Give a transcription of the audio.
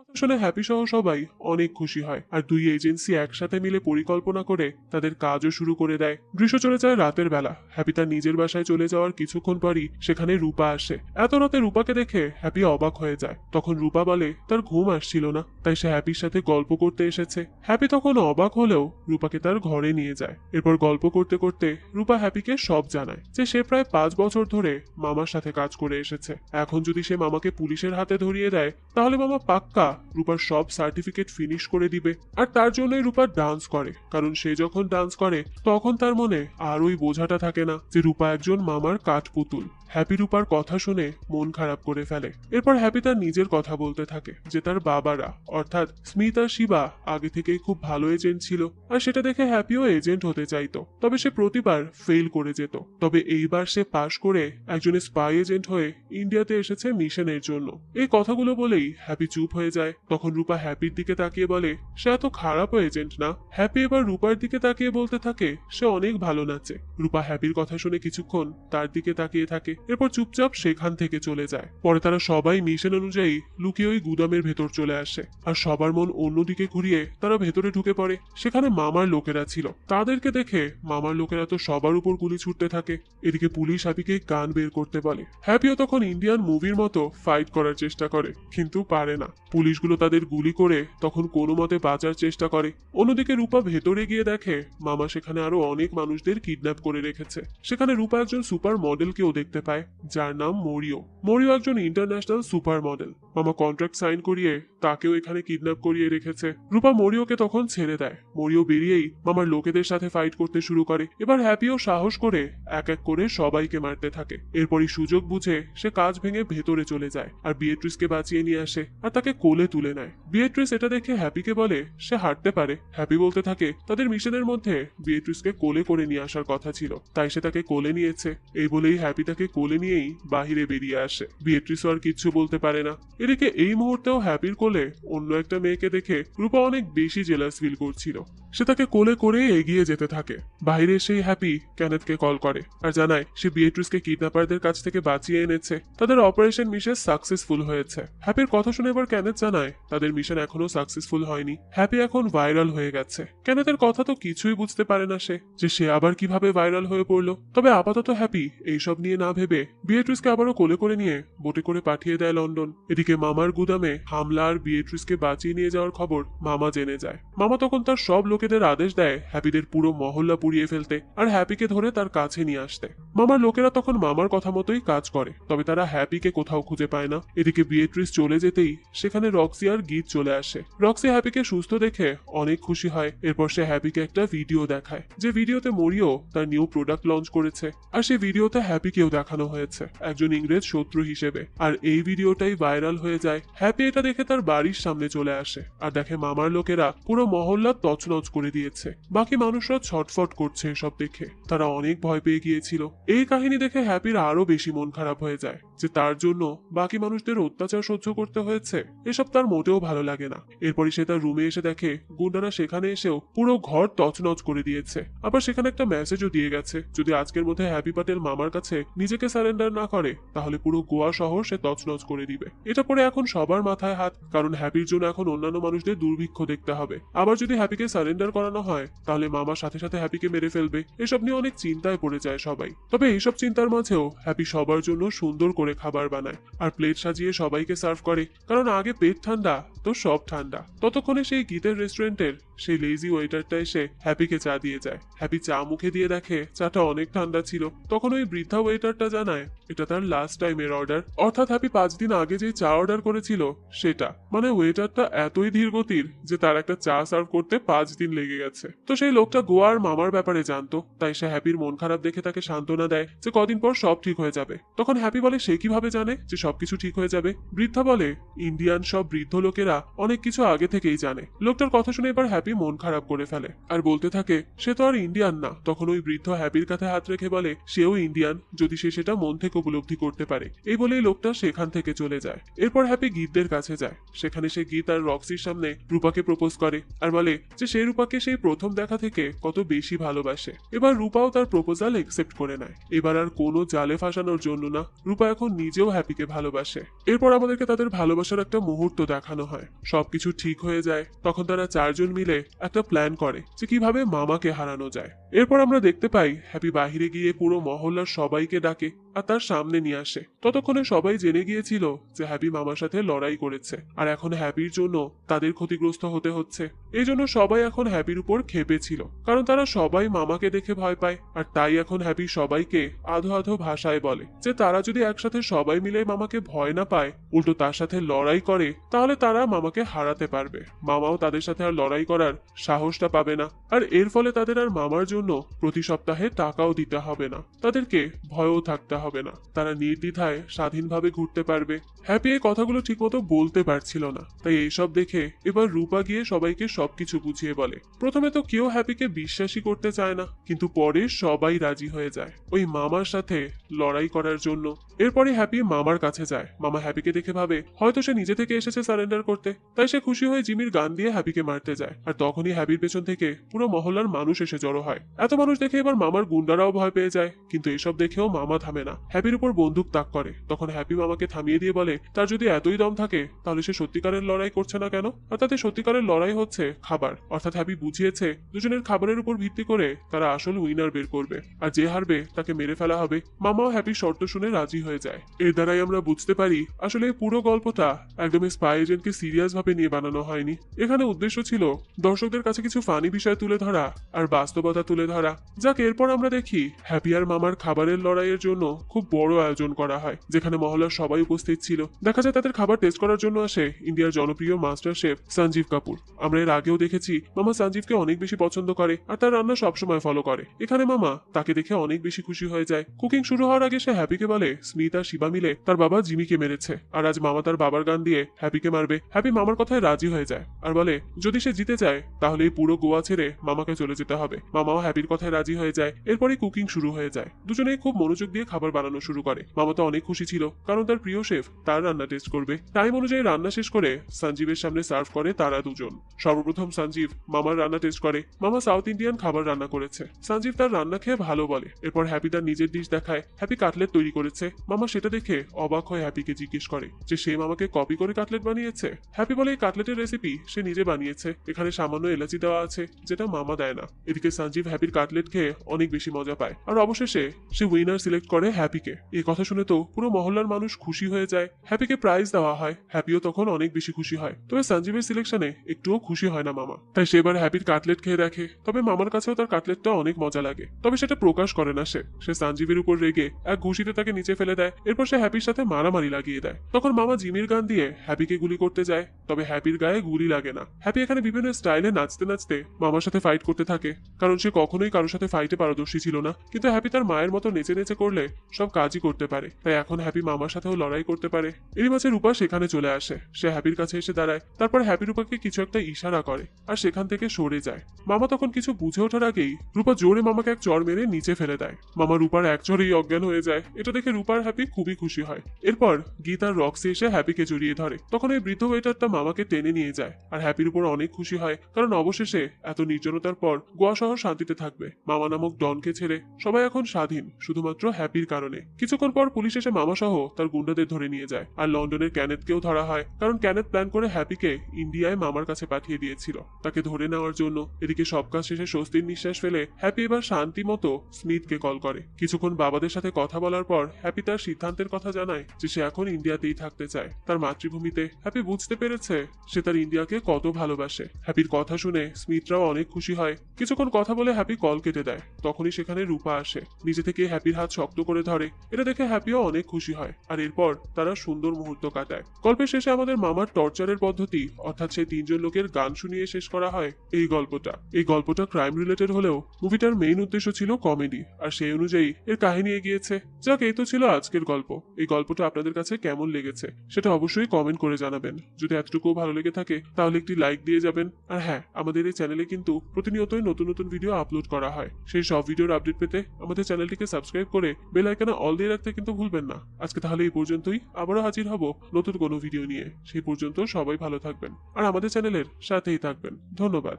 কথা শুনে হ্যাপি সহ সবাই অনেক খুশি হয় আর দুই এজেন্সি একসাথে মিলে পরিকল্পনা করে তাদের কাজও শুরু করে দেয়। দৃশ্য চলে যায় রাতের বেলা। হ্যাপি তার নিজের বাসায় চলে যাওয়ার কিছুক্ষণ পরই সেখানে রূপা আসে। এত রাতে রূপাকে দেখে হ্যাপি অবাক হয়ে যায়। তখন রূপা বলে তার ঘুম আসছিল না, তাই সে হ্যাপির সাথে গল্প করতে এসেছে। হ্যাপি তখন অবাক হলেও রূপাকে তার ঘরে নিয়ে যায়। এরপর গল্প করতে করতে রূপা হ্যাপিকে সব জানায় যে সে প্রায় 5 বছর ধরে মামার সাথে কাজ করে এসেছে। এখন যদি সে মামাকে পুলিশের হাতে ধরিয়ে দেয় তাহলে মামা পাক্কা রূপার সব সার্টিফিকেট ফিনিশ করে দিবে। আর তার জন্যই রূপা ডান্স করে, কারণ সে যখন ডান্স করে তখন তার মনে আর ওই বোঝাটা থাকে না যে রূপা একজন মামার কাঠপুতুল। হ্যাপি রূপার কথা শুনে মন খারাপ করে ফেলে। এরপর হ্যাপি তার নিজের কথা বলতে থাকে যে তার বাবারা অর্থাৎ স্মিত আর শিবা আগে থেকেই খুব ভালো এজেন্ট ছিল আর সেটা দেখে হ্যাপিও এজেন্ট হতে চাইতো, তবে সে প্রতিবার ফেল করে যেত। তবে এইবার সে পাশ করে একজন স্পাই এজেন্ট হয়ে ইন্ডিয়াতে এসেছে মিশনের জন্য। এই কথাগুলো বলেই হ্যাপি চুপ হয়ে যায়। তখন রূপা হ্যাপির দিকে তাকিয়ে বলে সে এত খারাপ এজেন্ট না। হ্যাপি এবার রূপার দিকে তাকিয়ে বলতে থাকে সে অনেক ভালো নাচে। রূপা হ্যাপির কথা শুনে কিছুক্ষণ তার দিকে তাকিয়ে থাকে, এরপর চুপচাপ সেখান থেকে চলে যায়। পরে তারা সবাই মিশন অনুযায়ী লুকিয়ে ওই গুদামের ভেতর চলে আসে আর সবার মন অন্যদিকে ঘুরিয়ে তারা ভেতরে ঢুকে পড়ে। সেখানে মামার লোকেরা ছিল। তাদেরকে দেখে মামার লোকেরা তো সবার উপর গুলি ছুটতে থাকে। এদিকে পুলিশ হ্যাপিকে গান বের করতে বলে। হ্যাপিও তখন ইন্ডিয়ান মুভির মতো ফাইট করার চেষ্টা করে, কিন্তু পারে না। পুলিশগুলো তাদের গুলি করে তখন কোনো মতে বাঁচার চেষ্টা করে। অন্যদিকে রূপা ভেতরে গিয়ে দেখে মামা সেখানে আরো অনেক মানুষদের কিডন্যাপ করে রেখেছে। সেখানে রূপা একজন সুপার মডেলকেও দেখতে পায় যার নাম মরিও। মরিও একজন ইন্টারন্যাশনাল সুপার মডেল। মামা কন্ট্রাক্ট সাইন করিয়ে তাকেও এখানে কিডন্যাপ করিয়ে রেখেছে। রূপা মরিওকে তখন ছেড়ে দেয়। মরিও বেরিয়েই মামার লোকেদের সাথে ফাইট করতে শুরু করে। এবার হ্যাপিও সাহস করে এক এক করে সবাইকে মারতে থাকে। এরপরই সুযোগ বুঝে সে কাজ ভেঙে ভেতরে চলে যায় আর বিয়েট্রিসকে বাঁচিয়ে নিয়ে আসে আর তাকে কোলে তুলে নেয়। বিয়েট্রিস এটা দেখে হ্যাপিকে বলে সে হাঁটতে পারে। হ্যাপি বলতে থাকে তাদের মিশনের মধ্যে বিয়েট্রিসকে কোলে করে নিয়ে আসার কথা ছিল, তাই সে তাকে কোলে নিয়েছে। এই বলেই হ্যাপি তাকে কোলে নিয়েই বাহিরে বেরিয়ে আসে। বিয়েট্রিসও আর কিচ্ছু বলতে পারে না। এদিকে এই মুহূর্তেও হ্যাপির কোলে অন্য একটা মেয়েকে দেখে রূপা অনেক বেশি জেলাস ফিল করছিল। সে তাকে কোলে করে এগিয়ে যেতে থাকে। বাইরে এসেই হ্যাপি ক্যানেথকে কল করে আর জানায় সে বিয়েট্রিসকে কিডন্যাপারদের কাছ থেকে বাঁচিয়ে এনেছে। তাদের অপারেশন মিশন সাকসেসফুল হয়েছে। হ্যাপির কথা শুনে এবার ক্যানেথ জানায় তাদের মিশন এখনো সাকসেসফুল হয়নি। হ্যাপি এখন ভাইরাল হয়ে গেছে। ক্যানেথের কথা তো কিছুই বুঝতে পারে না সে আবার কিভাবে ভাইরাল হয়ে পড়লো। তবে আপাতত হ্যাপি এইসব নিয়ে না ভেবে বিয়েট্রিসকে আবারও কোলে করে নিয়ে বোটে করে পাঠিয়ে দেয় লন্ডন। এদিকে মামার গুদামে হামলা আর বিয়েট্রিসকে বাঁচিয়ে নিয়ে যাওয়ার খবর মামা জেনে যায়। মামা তখন তার সব লোকেদের আদেশ দেয় হ্যাপিদের পুরো মহল্লা পুড়িয়ে ফেলতে আর হ্যাপিকে ধরে তার কাছে নিয়ে আসতে। মামার লোকেরা তখন মামার কথা মতোই কাজ করে, তবে তারা হ্যাপিকে কোথাও খুঁজে পায় না। এদিকে বিয়েট্রিস চলে যেতেই সেখানে রক্সি আর গীত চলে আসে। রক্সি হ্যাপিকে সুস্থ দেখে অনেক খুশি হয়। এরপর সে হ্যাপিকে একটা ভিডিও দেখায়, যে ভিডিওতে মরিও তার নিউ প্রোডাক্ট লঞ্চ করেছে আর সেই ভিডিওতে হ্যাপিকেও দেখানো হয়েছে একজন ইংরেজ শত্রু হিসেবে। আর এই ভিডিওটাই ভাইরাল হয়ে যায়। হ্যাপি এটা দেখে তার বাড়ির সামনে চলে আসে আর দেখে মামার লোকেরা পুরো মহল্লা তছনছ করে দিয়েছে। বাকি মানুষরা ছটফট করছে এসব দেখে, তারা অনেক ভয় পেয়ে গিয়েছিল। এই কাহিনী দেখে হ্যাপির আরো বেশি মন খারাপ হয়ে যায় যে তার জন্য বাকি মানুষদের অত্যাচার সহ্য করতে হয়েছে। এসব তার মোটেও ভালো লাগে না। এরপরই সে তার রুমে এসে দেখে গুন্ডারা সেখানে এসেও পুরো ঘর তছনছ করে দিয়েছে। আবার সেখানে একটা মেসেজও দিয়ে গেছে যদি আজকের মধ্যে হ্যাপি প্যাটেল মামার কাছে নিজেকে সারেন্ডার না করে তাহলে পুরো গোয়া শহর সে তছনছ করে দিবে। এটা পরে এখন সবার মাথায় হাত, কারণ হ্যাপির জন্য এখন অন্যান্য মানুষদের দুর্ভিক্ষ দেখতে হবে। আবার যদি হ্যাপিকে সারেন্ডার করানো হয় তাহলে মামার সাথে সাথে হ্যাপিকে মেরে ফেলবে। এসব নিয়ে অনেক চিন্তায় পড়ে যায় সবাই। তবে এইসব চিন্তার মাঝেও হ্যাপি সবার জন্য সুন্দর করে খাবার বানায় আর প্লেট সাজিয়ে সবাইকে সার্ভ করে, কারণ আগে পেট ঠান্ডা তো সব ঠান্ডা। ততক্ষণে সেই গীতের রেস্টুরেন্টের সেই লেজি ওয়েটারটা এসে হ্যাপিকে চা দিয়ে যায়। হ্যাপি চা মুখে দিয়ে দেখে চাটা অনেক ঠান্ডা ছিল। তখন ওই বৃদ্ধা ওয়েটারটা জানায় এটা তার লাস্ট টাইমের অর্ডার, অর্থাৎ হ্যাপি 5 দিন আগে যে চা অর্ডার করেছিল সেটা। মানে ওয়েটারটা এতই ধীর গতির যে তার একটা চা সার্ভ করতে 5 দিন লেগে গেছে। তো সেই লোকটা গোয়ার মামার ব্যাপারে জানতো, তাই সে হ্যাপির মন খারাপ দেখে তাকে সান্ত্বনা দেয় যে কদিন পর সব ঠিক হয়ে যাবে। তখন হ্যাপি বলে সে কিভাবে জানে যে সবকিছু ঠিক হয়ে যাবে। বৃদ্ধা বলে ইন্ডিয়ান সব বৃদ্ধ লোকেরা অনেক কিছু আগে থেকেই জানে। লোকটার কথা শুনে এবার হ্যাপি মন খারাপ করে ফেলে আর বলতে থাকে সে তো আর ইন্ডিয়ান না। তখন ওই বৃদ্ধ হ্যাপির কাছে হাত রেখে বলে সেও ইন্ডিয়ান, যদি সে সেটা মন থেকে উপলব্ধি করতে পারে। এই বলেই লোকটা সেখান থেকে চলে যায়। এরপর হ্যাপি গীতদের কাছে যায়। সেখানে সে গীত আর রক্সির সামনে রূপাকে প্রপোজ করে আর বলে যে সে রূপাকে সেই প্রথম দেখা থেকে কত বেশি ভালোবাসে। এবার রূপাও তার প্রপোজাল একসেপ্ট করে নেয়। এবার আর কোনো জালে ফাঁসানোর জন্য না, রূপা এখন এখন নিজেও হ্যাপিকে ভালোবাসে। এরপর আমাদেরকে তাদের ভালোবাসার একটা মুহূর্ত দেখানো হয়। সবকিছু ঠিক হয়ে যায়, তখন তারা চারজন মিলে একটা প্ল্যান করে যে কিভাবে মামাকে হারানো যায়। এরপর আমরা দেখতে পাই হ্যাপি বাহিরে গিয়ে পুরো মহল্লার সবাইকে ডাকে আর তার সামনে নিয়ে আসে। ততক্ষণে সবাই জেনে গিয়েছিল যে হ্যাপি মামার সাথে লড়াই করেছে, আর এখন হ্যাপির জন্য তাদের ক্ষতিগ্রস্ত হতে হচ্ছে। এই জন্য সবাই এখন হ্যাপির উপর ক্ষেপে ছিল, কারণ তারা সবাই মামাকে দেখে ভয় পায়। আর তাই এখন হ্যাপি সবাইকে আধো আধো ভাষায় বলে যে তারা যদি একসাথে সবাই মিলে মামাকে ভয় না পায়, উল্টো তার সাথে লড়াই করে, তাহলে তারা মামাকে হারাতে পারবে। মামাও তাদের সাথে আর লড়াই করার সাহসটা পাবে না, আর এর ফলে তাদের আর মামার জন্য প্রতি সপ্তাহে টাকাও দিতে হবে না, তাদেরকে ভয়ও থাকতে হবে না, তারা নির্দ্বিধায় স্বাধীনভাবে ঘুরতে পারবে। হ্যাপি এই কথাগুলো ঠিকমতো বলতে পারছিল না, তাই এইসব দেখে এবার রূপা গিয়ে সবাইকে সবকিছু বুঝিয়ে বলে। প্রথমে তো কেউ হ্যাপিকে বিশ্বাসই করতে চায় না, কিন্তু পরে সবাই রাজি হয়ে যায় ওই মামার সাথে লড়াই করার জন্য। এরপরে হ্যাপি মামার কাছে যায়। মামা হ্যাপিকে দেখে ভাবে হয়তো সে নিজে থেকে এসেছে সারেন্ডার করতে, তাই সে খুশি হয়ে জিমির গান দিয়ে হ্যাপিকে মারতে যায়। আর তখনই হ্যাপির পেছন থেকে পুরো মহল্লার মানুষ এসে জড়ো হয়। এত মানুষ দেখে এবার মামার গুন্ডারাও ভয় পেয়ে যায়, কিন্তু এসব দেখেও মামা থামে না, হ্যাপির উপর বন্দুক তাক করে। তখন হ্যাপি মামাকে থামিয়ে দিয়ে বলে তার যদি এতই দম থাকে তাহলে সে সত্যিকারের লড়াই করছে না কেন, আর তাতে সত্যিকারের লড়াই হচ্ছে খাবার। অর্থাৎ হ্যাপি বুঝিয়েছে দুজনের খাবারের উপর ভিত্তি করে তারা আসল উইনার বের করবে, আর যে হারবে তাকে মেরে ফেলা হবে। মামাও হ্যাপির শর্ত শুনে রাজি হয়ে যায়। এর দ্বারাই আমরা বুঝতে পারি আসলে এই পুরো গল্পটা একদমই স্পাই এজেন্টকে সিরিয়াস ভাবে নিয়ে বানানো হয়নি। এখানে উদ্দেশ্য ছিল দর্শকদের কাছে কিছু ফানি বিষয় তুলে ধরা আর বাস্তবতা তুলে ধরা। যাক, এরপর আমরা দেখি হ্যাপি আর মামার খাবারের লড়াইয়ের জন্য খুব বড় আয়োজন করা হয়, যেখানে মহল্লার সবাই উপস্থিত ছিল। দেখা যায় তাদের খাবার টেস্ট করার জন্য আসে ইন্ডিয়ার জনপ্রিয় মাস্টার শেফ সঞ্জীব কাপুর। আমরা এর আগেও দেখেছি মামা সঞ্জীবকে অনেক বেশি পছন্দ করে আর তার রান্না সবসময় ফলো করে। এখানে মামা তাকে দেখে অনেক বেশি খুশি হয়ে যায়। কুকিং শুরু হওয়ার আগে সে হ্যাপিকে বলে স্মিথ আর শিবা মিলে তার বাবা জিমিকে মেরেছে, আর আজ মামা তার বাবার গান দিয়ে হ্যাপিকে মারবে। হ্যাপি মামার কথায় রাজি হয়ে যায় আর বলে যদি সে জিতে যায় তাহলে এই পুরো গোয়া ছেড়ে মামাকে চলে যেতে হবে। মামাও হ্যাপির কথায় রাজি হয়ে যায়। এরপরই কুকিং শুরু হয়ে যায়। দুজনেই খুব মনোযোগ দিয়ে খাবার বানানো শুরু করে। মামা তো অনেক খুশি ছিল, কারণ তার প্রিয় শেফ তার রান্না টেস্ট করবে। টাইম অনুযায়ী রান্না শেষ করে সঞ্জীবের সামনে সার্ভ করে তারা দুজন। সর্বপ্রথম সঞ্জীব মামার রান্না টেস্ট করে। মামা সাউথ ইন্ডিয়ান খাবার রান্না করেছে। সঞ্জীব তার রান্না খেয়ে ভালো বলে। এরপর হ্যাপি তার নিজের ডিশ দেখায়। হ্যাপি কাটলেট তৈরি করেছে। মামা সেটা দেখে অবাক হয়ে হ্যাপিকে জিজ্ঞেস করে যে সে মামাকে কপি করে কাটলেট বানিয়েছে। হ্যাপি বলে এই কাটলেটের রেসিপি সে নিজে বানিয়েছে, এখানে সামান্য এলাচি দেওয়া আছে যেটা মামা দেয় না। এদিকে সঞ্জীব হ্যাপির কাটলেট খেয়ে অনেক বেশি মজা পায়, আর অবশেষে সে উইনার সিলেক্ট করে হ্যাপিকে। এই কথা শুনে তো পুরো মহল্লার মানুষ খুশি হয়ে যায়। হ্যাপিকে প্রাইজ দেওয়া হয়। হ্যাপিও তখন অনেক বেশি খুশি হয়। তবে সঞ্জীবের সিলেকশনে একটুও খুশি হয় না মামা, তাই সে এবার হ্যাপির কাটলেট খেয়ে দেখে। তবে মামার কাছেও তার কাটলেটটা অনেক মজা লাগে, তবে সেটা প্রকাশ করে না। সে সঞ্জীবের উপর রেগে এক ঘুষিতে তাকে নিচে ফেলে দেয়। এরপর সে হ্যাপির সাথে মারামারি লাগিয়ে দেয়। তখন মামা জিমির গান দিয়ে হ্যাপিকে গুলি করতে যায়, তবে হ্যাপির গায়ে গুলি লাগে না। হ্যাপি এখানে বিভিন্ন স্টাইলে নাচতে নাচতে মামার সাথে ফাইট করতে থাকে, কারণ সে কখনোই কারোর সাথে ফাইটে পারদর্শী ছিল না। কিন্তু হ্যাপি তার মায়ের মতো নেচে নেচে করলে সব কাজই করতে পারে, তাই এখন হ্যাপি মামার সাথেও লড়াই করতে পারে। এরই মাঝে রূপা সেখানে চলে আসে। সে হ্যাপির কাছে এসে দাঁড়ায়। তারপর হ্যাপি রূপাকে কিছু একটা ইশারা করে আর সেখান থেকে সরে যায়। মামা তখন কিছু বুঝে ওঠার আগেই রূপা জোরে মামাকে এক চড় মেরে নিচে ফেলে দেয়। মামা রূপার এক চড়েই অজ্ঞান হয়ে যায়। এটা দেখে রূপার হ্যাপি খুবই খুশি হয়। এরপর গীত আর রক্সি এসে হ্যাপিকে জড়িয়ে ধরে। তখন এই বৃদ্ধ ওয়েটারটা মামাকে টেনে নিয়ে যায় আর হ্যাপির উপর অনেক খুশি হয়, কারণ অবশেষে এত নির্জনতার পর গোয়া শহর শান্তিতে থাকবে। মামা নামক ডনকে ছেড়ে সবাই এখন স্বাধীন, শুধুমাত্র হ্যাপির কারণে। কিছুক্ষণ পর পুলিশ এসে মামা সহ তার গুন্ডাদের ধরে নিয়ে যায়, আর লন্ডনের ক্যানেথকেও ধরা হয়, কারণ ক্যানেথ প্ল্যান করে হ্যাপিকে ইন্ডিয়ায় মামার কাছে পাঠিয়ে দিয়েছিল তাকে ধরে নেওয়ার জন্য। এদিকে সব কাজ শেষে স্বস্তির নিঃশ্বাস ফেলে হ্যাপি এবার শান্তি মতো স্মিথকে কল করে। কিছুক্ষণ বাবাদের সাথে কথা বলার পর হ্যাপি তার সিদ্ধান্তের কথা জানায় যে সে এখন ইন্ডিয়াতেই থাকতে চায়, তার মাতৃভূমিতে। হ্যাপি বুঝতে পেরেছে সে তার ইন্ডিয়াকে কত ভালোবাসে। হ্যাপির কথা শুনে স্মিথরাও অনেক খুশি হয়। কিছুক্ষণ কথা বলে হ্যাপি কল কেটে দেয়। তখনই সেখানে রূপা আসে, নিজে থেকে হ্যাপির হাত শক্ত করে ধরে। এটা দেখে হ্যাপিও অনেক খুশি হয়, আর এরপর তারা সুন্দর মুহূর্ত কাটায়। গল্পের শেষে আমাদের মামার টর্চারের পদ্ধতি, অর্থাৎ সেই তিনজন লোকের গান শুনিয়ে শেষ করা হয় এই গল্পটা ক্রাইম রিলেটেড হলেও মুভিটার মেইন উদ্দেশ্য ছিল কমেডি, আর সেই অনুযায়ী এর কাহিনী এগিয়েছে। যাক, এই তো ছিল আজকের গল্প। এই গল্পটা আপনাদের কাছে কেমন লেগেছে সেটা অবশ্যই কমেন্ট করে জানাবেন। যদি এতটুকু ভালো লেগে থাকে তাহলে একটি লাইক দিয়ে যাবেন। আর হ্যাঁ, আমাদের এই চ্যানেলে কিন্তু প্রতিনিয়তই নতুন নতুন ভিডিও আপলোড করা হয়। সেই সব ভিডিওর আপডেট পেতে আমাদের চ্যানেলটিকে সাবস্ক্রাইব করে বেল আইকনে অল দিয়ে রাখতে কিন্তু ভুলবেন না। আজকে তাহলে এই পর্যন্তই, আবারও হাজির হব নতুন কোনো ভিডিও নিয়ে। সেই পর্যন্ত সবাই ভালো থাকবেন আর আমাদের চ্যানেলের সাথেই থাকবেন। ধন্যবাদ।